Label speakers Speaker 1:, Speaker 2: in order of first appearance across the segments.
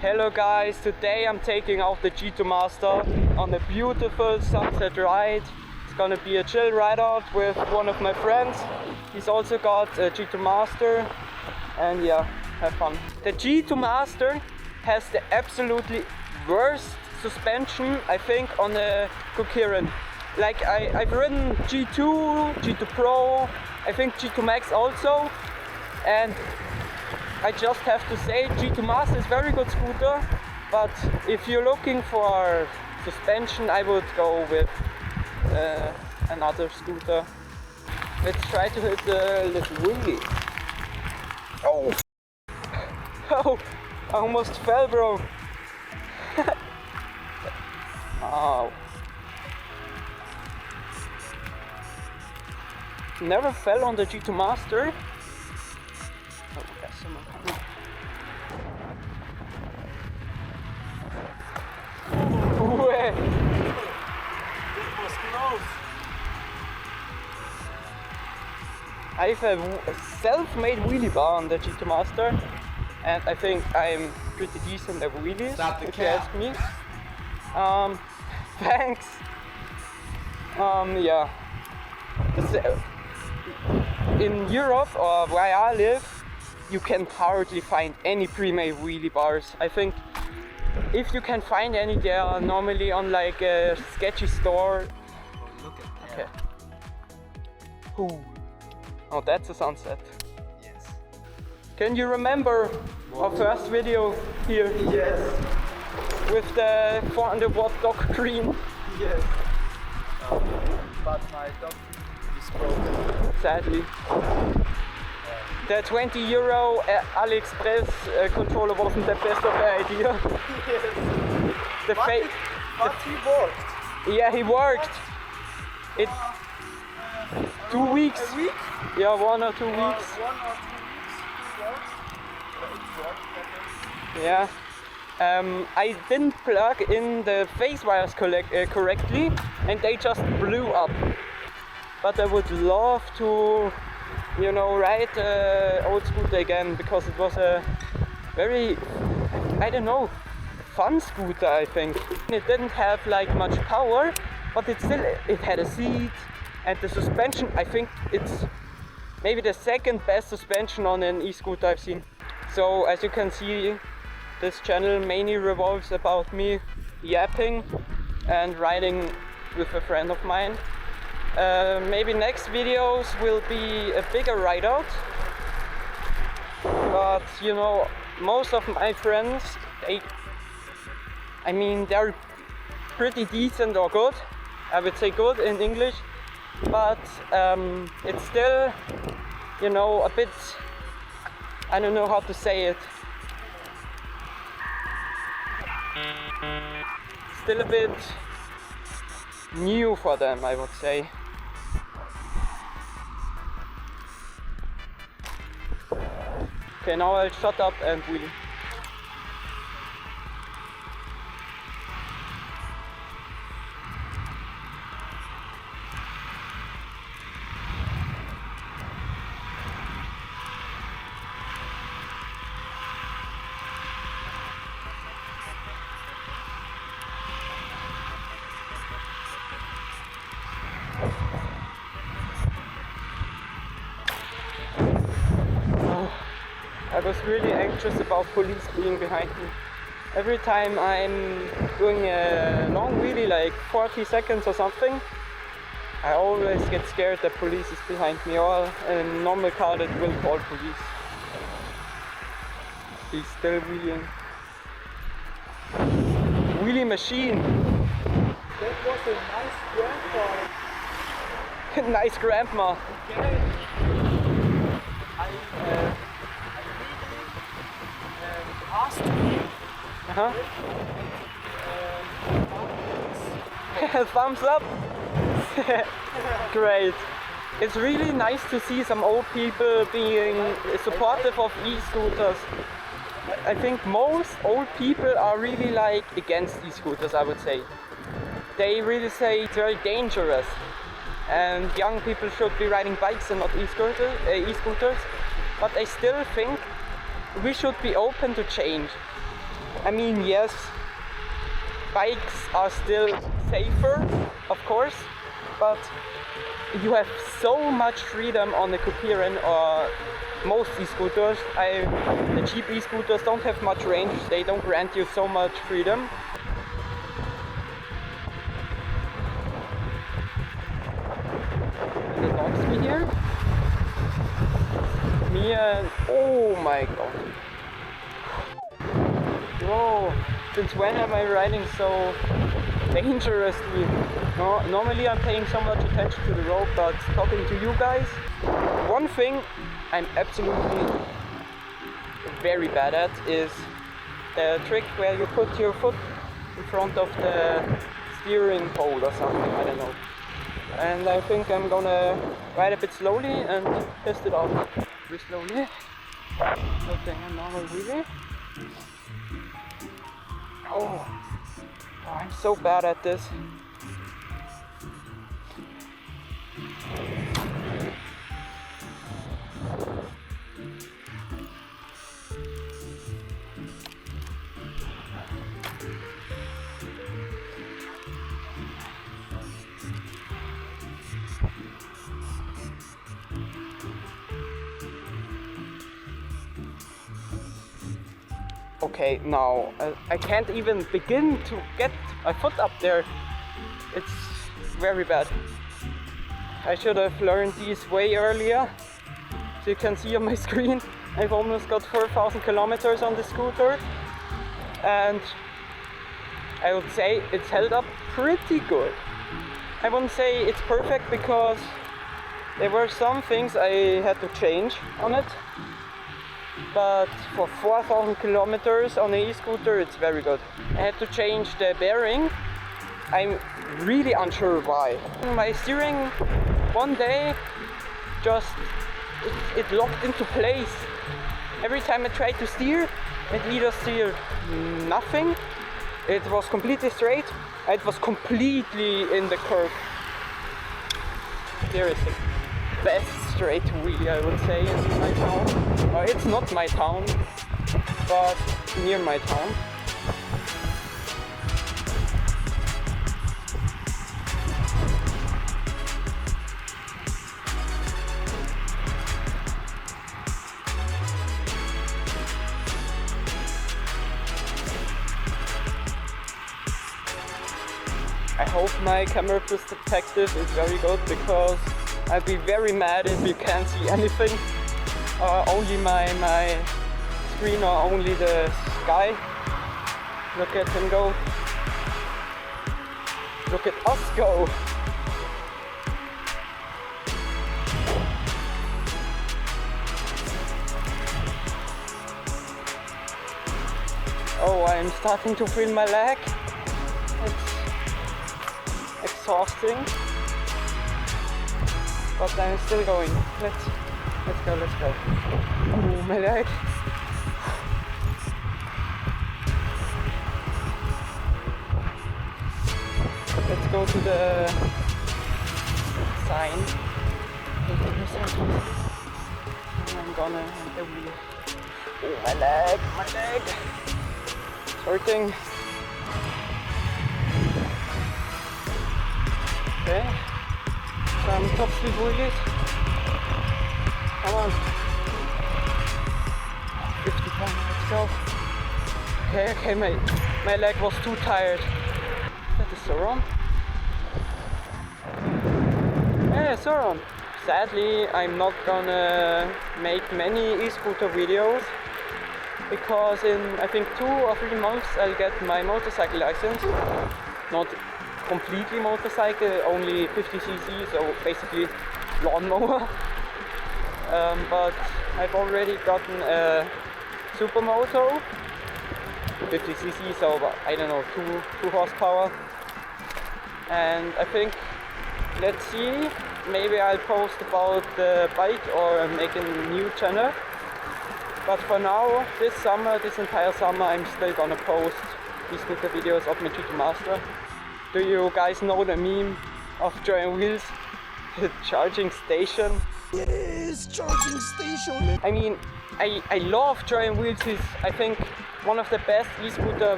Speaker 1: Hello guys, today I'm taking out the G2 Master on a beautiful sunset ride. It's gonna be a chill ride out with one of my friends. He's also got a G2 Master and yeah, have fun. The G2 Master has the absolutely worst suspension I think on a coherent. Like I've ridden G2, G2 Pro, I think G2 Max also, and I just have to say G2 Master is very good scooter, but if you're looking for suspension I would go with another scooter. Let's try to hit the little wheelie. Oh! Oh! I almost fell, bro! Oh. Never fell on the G2 Master. Oh, there's someone coming. Way.
Speaker 2: It was close.
Speaker 1: I have a self-made wheelie bar on the G2 Master, and I think I'm pretty decent at wheelies, if you ask me. Thanks. Yeah. In Europe, or where I live, you can hardly find any pre-made wheelie bars. I think if you can find any, they are normally on like a sketchy store.
Speaker 2: Oh, look at that.
Speaker 1: Okay. Ooh. Oh, that's a sunset.
Speaker 2: Yes.
Speaker 1: Can you remember our first video here?
Speaker 2: Yes.
Speaker 1: With the 400 watt dog green?
Speaker 2: Yes. But my dog is broken.
Speaker 1: Sadly. The 20 euro AliExpress controller wasn't the best of the idea.
Speaker 2: Yes.
Speaker 1: The
Speaker 2: but he worked.
Speaker 1: Yeah, he worked. It 2 weeks.
Speaker 2: A week?
Speaker 1: Yeah, 1 or 2 weeks.
Speaker 2: 1 or 2 weeks he worked. It worked.
Speaker 1: Yeah. I didn't plug in the phase wires correctly and they just blew up. But I would love to, you know, ride old scooter again, because it was a very, I don't know, fun scooter I think. It didn't have like much power, but it had a seat, and the suspension, I think it's maybe the second best suspension on an e-scooter I've seen. So as you can see, this channel mainly revolves about me yapping and riding with a friend of mine. Maybe next videos will be a bigger ride out, but you know, most of my friends, they're pretty decent or good. I would say good in English, but it's still, you know, a bit, I don't know how to say it, still a bit new for them, I would say. Okay, now I'll shut up and wheel. I was really anxious about police being behind me. Every time I'm doing a long wheelie, like 40 seconds or something, I always get scared that police is behind me, or a normal car that will call police. He's still wheeling. Wheelie machine!
Speaker 2: That was a nice grandpa.
Speaker 1: Nice grandma!
Speaker 2: Okay. I asked him.
Speaker 1: Thumbs up! Great! It's really nice to see some old people being supportive of e-scooters. I think most old people are really like against e-scooters, I would say. They really say it's very dangerous and young people should be riding bikes and not e-scooters. But I still think we should be open to change. I mean, yes, bikes are still safer, of course, but you have so much freedom on the Coupieren or most e-scooters. The cheap e-scooters don't have much range, they don't grant you so much freedom. And the dogs be here. Me and... oh my god. Whoa, since when am I riding so dangerously? No, normally I'm paying so much attention to the road, but talking to you guys, one thing I'm absolutely very bad at is the trick where you put your foot in front of the steering pole or something, I don't know. And I think I'm gonna ride a bit slowly and test it out very slowly. Okay, a normal wheelie. Oh, I'm so bad at this. Okay, now I can't even begin to get my foot up there. It's very bad. I should have learned these way earlier. So you can see on my screen, I've almost got 4,000 kilometers on the scooter. And I would say it's held up pretty good. I wouldn't say it's perfect because there were some things I had to change on it. But for 4,000 kilometers on an e-scooter, it's very good. I had to change the bearing. I'm really unsure why. My steering one day just it locked into place. Every time I tried to steer, it either steered nothing, it was completely straight, it was completely in the curve. Seriously. Best straight wheelie, I would say, in my town. It's not my town, but near my town. I hope my camera perspective is very good because I'd be very mad if you can't see anything. Only my screen or only the sky. Look at him go. Look at us go. Oh, I'm starting to feel my leg. It's exhausting. But I'm still going. Let's go. Oh, my leg. Let's go to the sign. I'm gonna have the wheel. Oh, my leg. It's hurting. Okay. Some top speed wheelies. Come on. 50 pounds, let's go. Okay, my leg was too tired. Is that the Sauron? Yeah, Sauron. Sadly, I'm not gonna make many e-scooter videos because in I think 2 or 3 months I'll get my motorcycle license. Not completely motorcycle, only 50cc, so basically lawnmower. But I've already gotten a supermoto, 50cc, so I don't know, 2 horsepower. And I think, let's see, maybe I'll post about the bike or make a new channel. But for now, this entire summer, I'm still gonna post these scooter videos of my GT Master. Do you guys know the meme of Joy on Wheels? The charging station?
Speaker 2: Yes, charging station.
Speaker 1: I mean, I love Joy on Wheels. I think one of the best e-scooter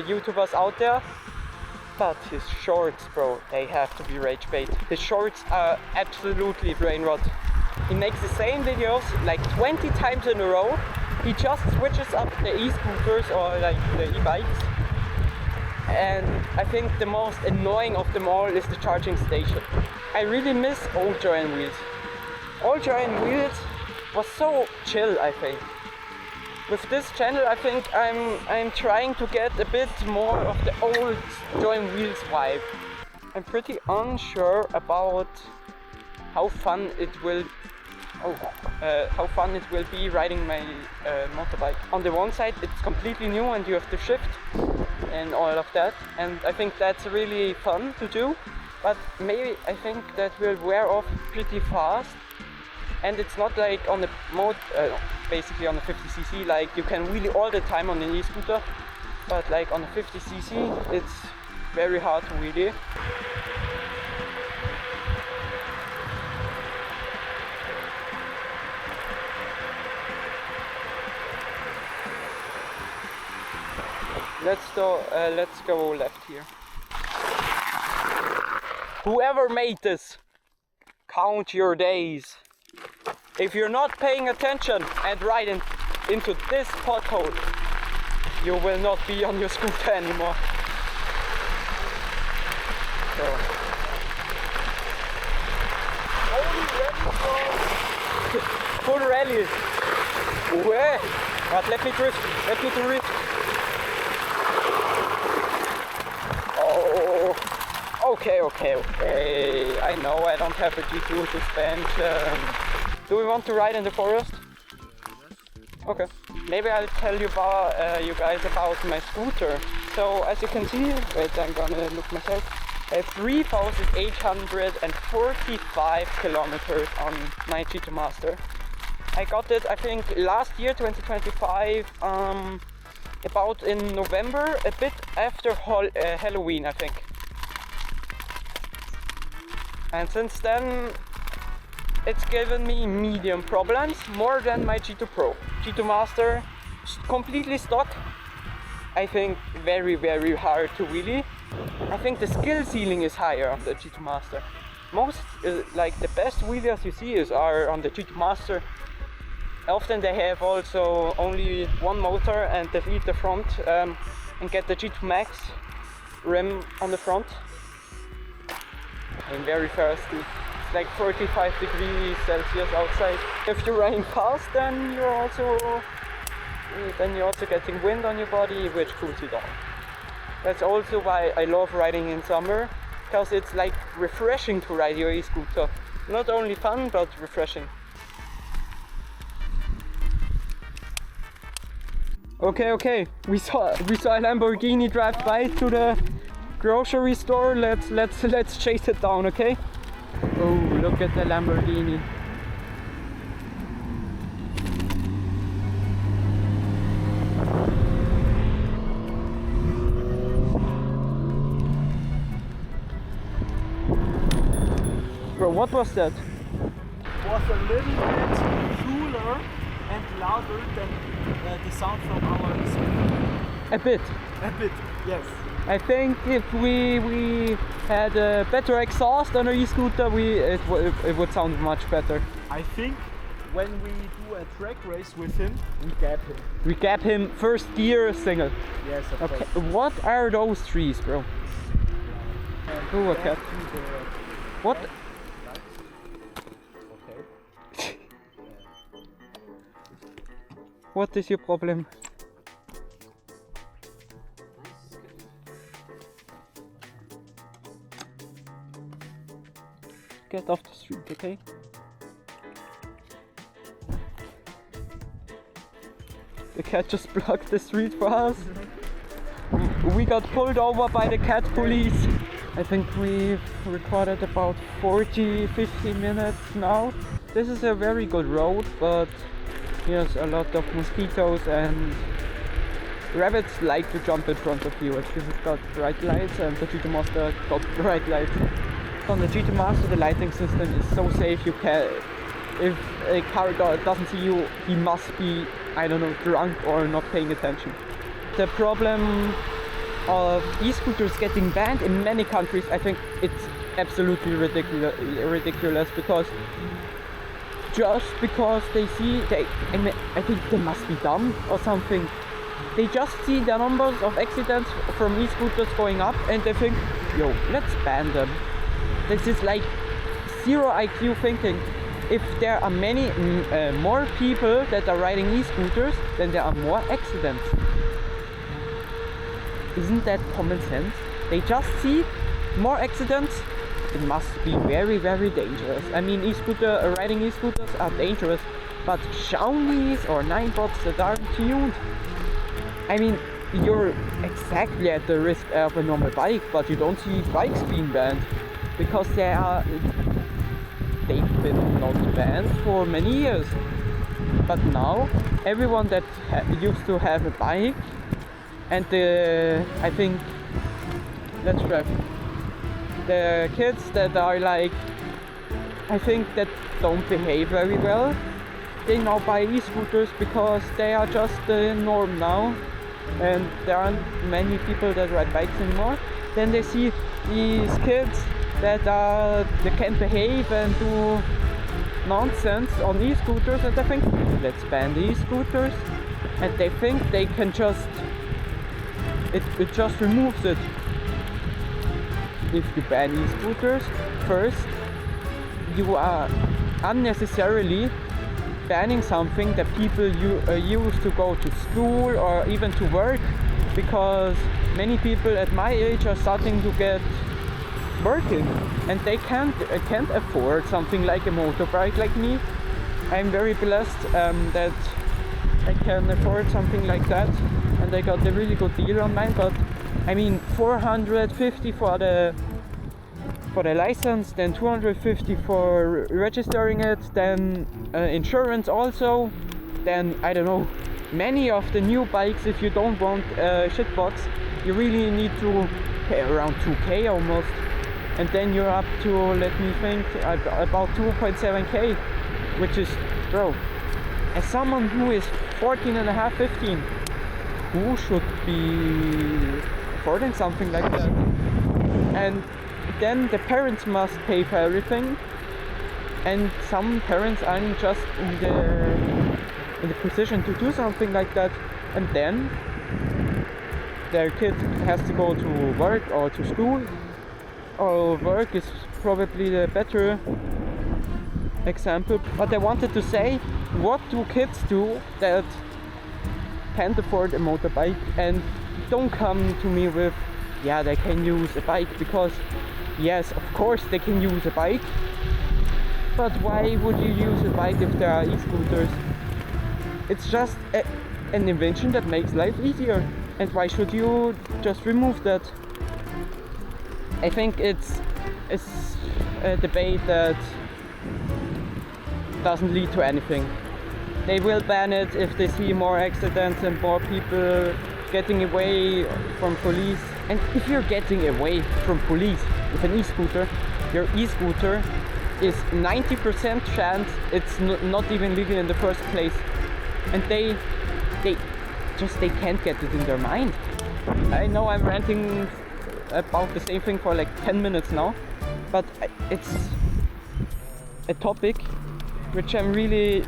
Speaker 1: YouTubers out there. But his shorts, bro, they have to be rage bait. His shorts are absolutely brain rot. He makes the same videos like 20 times in a row. He just switches up the e-scooters or like the e-bikes. And I think the most annoying of them all is the charging station. I really miss old Giant Wheels. Old Giant Wheels was so chill, I think. With this channel, I think I'm trying to get a bit more of the old Giant Wheels vibe. I'm pretty unsure about how fun it will be riding my motorbike. On the one side, it's completely new and you have to shift and all of that, and I think that's really fun to do. But maybe I think that will wear off pretty fast. And it's not like on the basically on the 50cc, like you can wheelie all the time on an e-scooter, but like on the 50cc, it's very hard to wheelie. Let's go left here. Whoever made this, count your days. If you're not paying attention and riding into this pothole, you will not be on your scooter anymore. So. Full rally. Where? But let me drift. Oh, okay. I know I don't have a G2 suspension. Do we want to ride in the forest? Okay. Maybe I'll tell you guys about my scooter. So as you can see, wait, I'm gonna look myself. 3,845 kilometers on my G2 Master. I got it, I think, last year, 2025, about in November, a bit after Halloween, I think. And since then, it's given me medium problems, more than my G2 Pro. G2 Master, completely stock. I think very, very hard to wheelie. I think the skill ceiling is higher on the G2 Master. Most, like the best wheeliers you see are on the G2 Master. Often they have also only one motor and they leave the front and get the G2 Max rim on the front. I'm very thirsty. It's like 45 degrees Celsius outside. If you're running fast, then you're also getting wind on your body, which cools you down. That's also why I love riding in summer, because it's like refreshing to ride your e-scooter. Not only fun, but refreshing. Okay. We saw a Lamborghini drive by to the grocery store. Let's chase it down, okay? Oh, look at the Lamborghini. Bro, what was that?
Speaker 2: It was a little bit cooler and louder than the sound from our scooter.
Speaker 1: A bit,
Speaker 2: Yes.
Speaker 1: I think if we had a better exhaust on our e-scooter, it would sound much better.
Speaker 2: I think when we do a track race with him,
Speaker 1: We gap him first gear single.
Speaker 2: Yes, of
Speaker 1: Okay,
Speaker 2: course.
Speaker 1: what are those trees, bro? Oh, a cat. What?
Speaker 2: Okay.
Speaker 1: What is your problem? Get off the street, okay? The cat just blocked the street for us. We got pulled over by the cat police. I think we've recorded about 40-50 minutes now. This is a very good road, but there's a lot of mosquitoes and rabbits like to jump in front of you. This has got bright lights and the G2 Master got bright lights. On the G2 Master, the lighting system is so safe. You can, if a car doesn't see you, he must be, I don't know, drunk or not paying attention. The problem of e-scooters getting banned in many countries, I think it's absolutely ridiculous because just because they see, I think they must be dumb or something. They just see the numbers of accidents from e-scooters going up and they think, yo, let's ban them. This is like zero IQ thinking. If there are many more people that are riding e-scooters, then there are more accidents. Isn't that common sense? They just see more accidents. It must be very, very dangerous. I mean, riding e-scooters are dangerous, but Xiaomis or Ninebots that are tuned, I mean, you're exactly at the risk of a normal bike, but you don't see bikes being banned because they've been not banned for many years. But now everyone that used to have a bike and I think let's try the kids that are like, I think that don't behave very well, they now buy e-scooters because they are just the norm now and there aren't many people that ride bikes anymore. Then they see these kids that can't behave and do nonsense on e-scooters and they think, let's ban the e-scooters, and they think they can just it just removes it. If you ban e-scooters, first you are unnecessarily banning something that people use to go to school or even to work, because many people at my age are starting to get working and they can't afford something like a motorbike like me. I'm very blessed that I can afford something like that and I got a really good deal on mine, but I mean 450 for the license, then 250 for registering it, then insurance also, then I don't know, many of the new bikes, if you don't want a shitbox, you really need to pay around 2k almost, and then you're up to, let me think, about 2.7k, which is, bro, as someone who is 14 and a half, 15, who should be affording something like that? And then the parents must pay for everything, and some parents aren't just in the position to do something like that, and then their kid has to go to work or to school, or work is probably the better example. But I wanted to say, what do kids do that can't afford a motorbike? And don't come to me with, yeah, they can use a bike, because yes, of course they can use a bike, but why would you use a bike if there are e-scooters? It's just an invention that makes life easier, and why should you just remove that? I think it's a debate that doesn't lead to anything. They will ban it if they see more accidents and more people getting away from police. And if you're getting away from police with an e-scooter, your e-scooter is 90% chance it's not even legal in the first place. And they can't get it in their mind. I know I'm ranting about the same thing for like 10 minutes now, but it's a topic which I'm really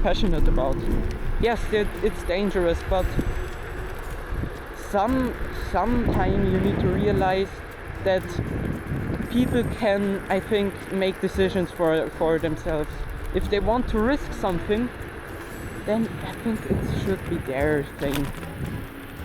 Speaker 1: passionate about. Yes, it's dangerous, but sometime you need to realize that people can, I think, make decisions for themselves. If they want to risk something, then I think it should be their thing.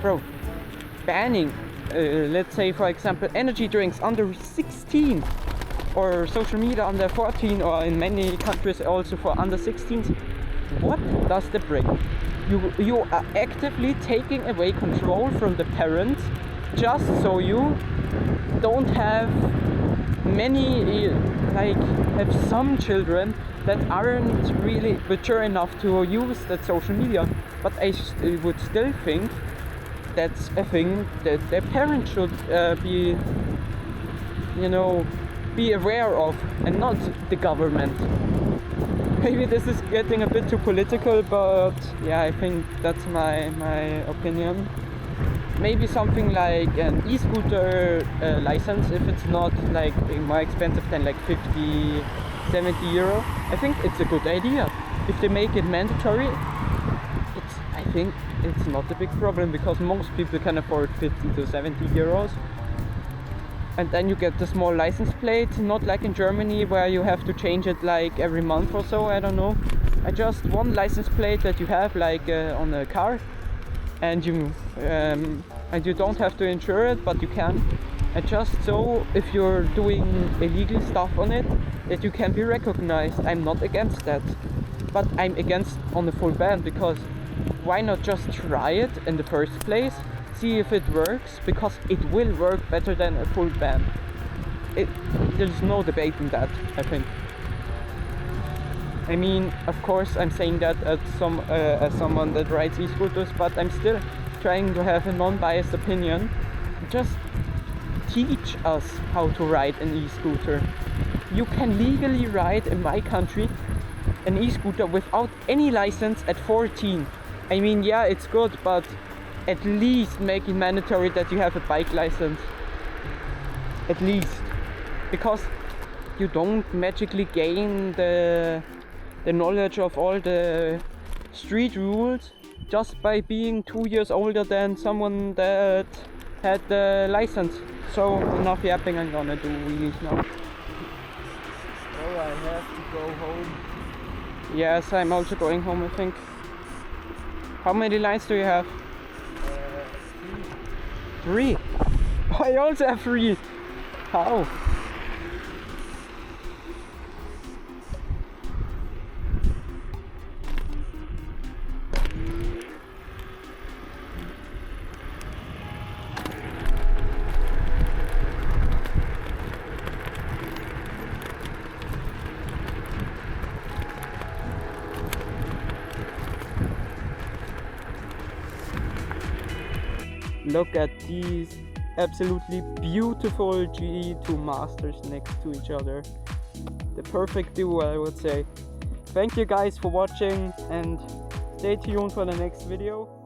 Speaker 1: Bro, banning, let's say for example, energy drinks under 16, or social media under 14, or in many countries also for under 16s, what does that bring? You are actively taking away control from the parents, just so you don't have have some children that aren't really mature enough to use that social media. But I would still think that's a thing that their parents should be aware of, and not the government. Maybe this is getting a bit too political, but yeah, I think that's my opinion. maybe something like an e-scooter license, if it's not like more expensive than like 50, 70 euro. I think it's a good idea. If they make it mandatory, I think it's not a big problem, because most people can afford 50 to 70 euros. And then you get the small license plate, not like in Germany where you have to change it like every month or so, I don't know. I just one license plate that you have like on a car, and you don't have to insure it, but you can. And just so if you're doing illegal stuff on it, that you can be recognized. I'm not against that, but I'm against on a full ban, because why not just try it in the first place? See if it works, because it will work better than a full ban. There's no debate in that, I think. I mean, of course, I'm saying that as someone that rides e-scooters, but I'm still trying to have a non-biased opinion. Just teach us how to ride an e-scooter. You can legally ride in my country an e-scooter without any license at 14. I mean, yeah, it's good, but at least make it mandatory that you have a bike license. At least. Because you don't magically gain the knowledge of all the street rules just by being 2 years older than someone that had the license. So enough yapping, I'm gonna do wheelies now.
Speaker 2: Oh, I have to go home.
Speaker 1: Yes, I'm also going home, I think. How many lines do you have? 3. I also have 3. How? Look at these absolutely beautiful G2 Masters next to each other. The perfect duo, I would say. Thank you guys for watching, and stay tuned for the next video.